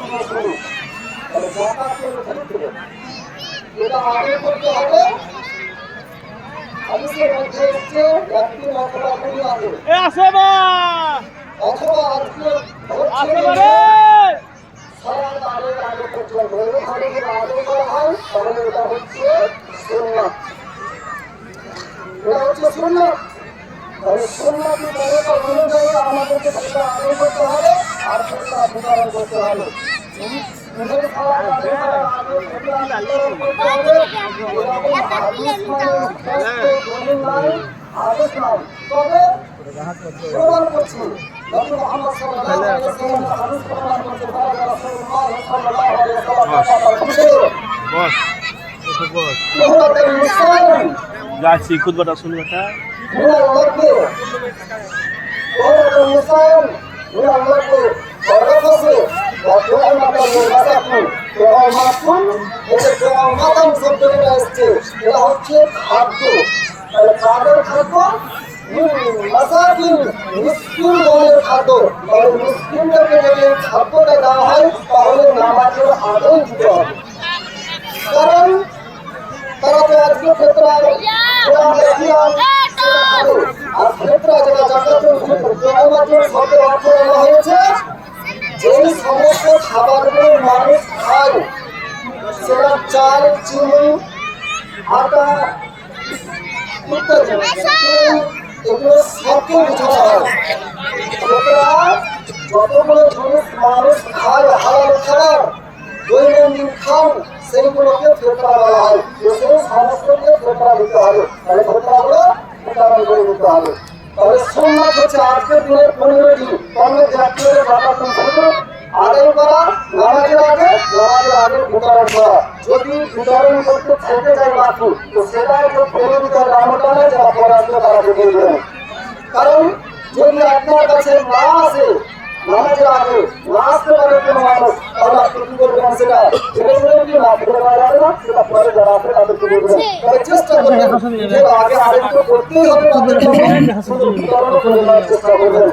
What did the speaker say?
থেকে শুরু এটা আগে করতে হবে। হাদিসের মধ্যে হচ্ছে একদিন অথবা দুই আগে অথবা আজকে সালাত আদায়ের আগে পর্যন্ত এখানে যদি আদায় করা হয় তাহলে এটা হচ্ছে সুন্নাত। এটা হচ্ছে সুন্নাত। তাহলে সুন্নাতি তরিকা অনুযায়ী আমাদেরকে সেটা আদায় করতে হবে আর সেটা বিতরণ করতে হবে। ঈদের খাওয়া আদায় করার আগে সেটা বিতরণ করতে হবে। এরকম হাদিস মানে দলিল নাই, হাদিস নাই, তবে প্রমাণ করছি নবী মুহাম্মদ সাল্লাল্লাহু আলাইহি ওয়াসাল্লাম হাদিস প্রমাণ করতে পারে। রাসূলুল্লাহ সাল্লাল্লাহু আলাইহি ওয়াসাল্লাম যাচ্ছি খুতবাটা শুনবো তা খাদ্যটা দেওয়া হয় তাহলে নামাজের আগেই দিতে হবে। কারণ তারা তো আজকে ক্ষেত্রে আর ক্ষেত্রে যেটা জাকাতুল ফিতর কেয়ামতের শব্দের অর্থ বলা হয়েছে যেই সমস্ত খাবারগুলো মানুষ খায় সেটা চাল, চিনি, আটা ইত্যাদি এগুলো সবকে বোঝানো হয়। যতগুলো জিনিস মানুষ খায় হালাল খাবার দৈনন্দিন খান সেইগুলোকে ফেতরা বলা হয়। সেই সমস্তকে ফেতরা দিতে হবে। তাহলে ফেতরাগুলো বিতরণ করে দিতে হবে। তাহলে সুন্নাত হচ্ছে আজকের দিনের 15টি কর্মের জাতীয় জাকাতুল ফিতর আদায় করা, নামাজের আগে বিতরণ করা। যদি বিতরণ করতে থেকে যায় বাকি তো সেটা যে ফেলে দিতে হবে এমনটা নয়, যারা পরে আসবে তারা দেখে দেবেন। কারণ যদি আপনার কাছে না আসে নামাজের আগে না আসতে পারে কোনো মানুষ তাহলে আপনি কি করবেন সেটা ফেলে দেবেন কি না ফেলে দেওয়া যাবে না, সেটা পরে যারা আছে তাদেরকে বলবেন। তবে চেষ্টা করবেন যে আগে আরেকটু করতেই হবে তাদের জন্য শুধু বিতরণ করে দেওয়ার চেষ্টা করবেন।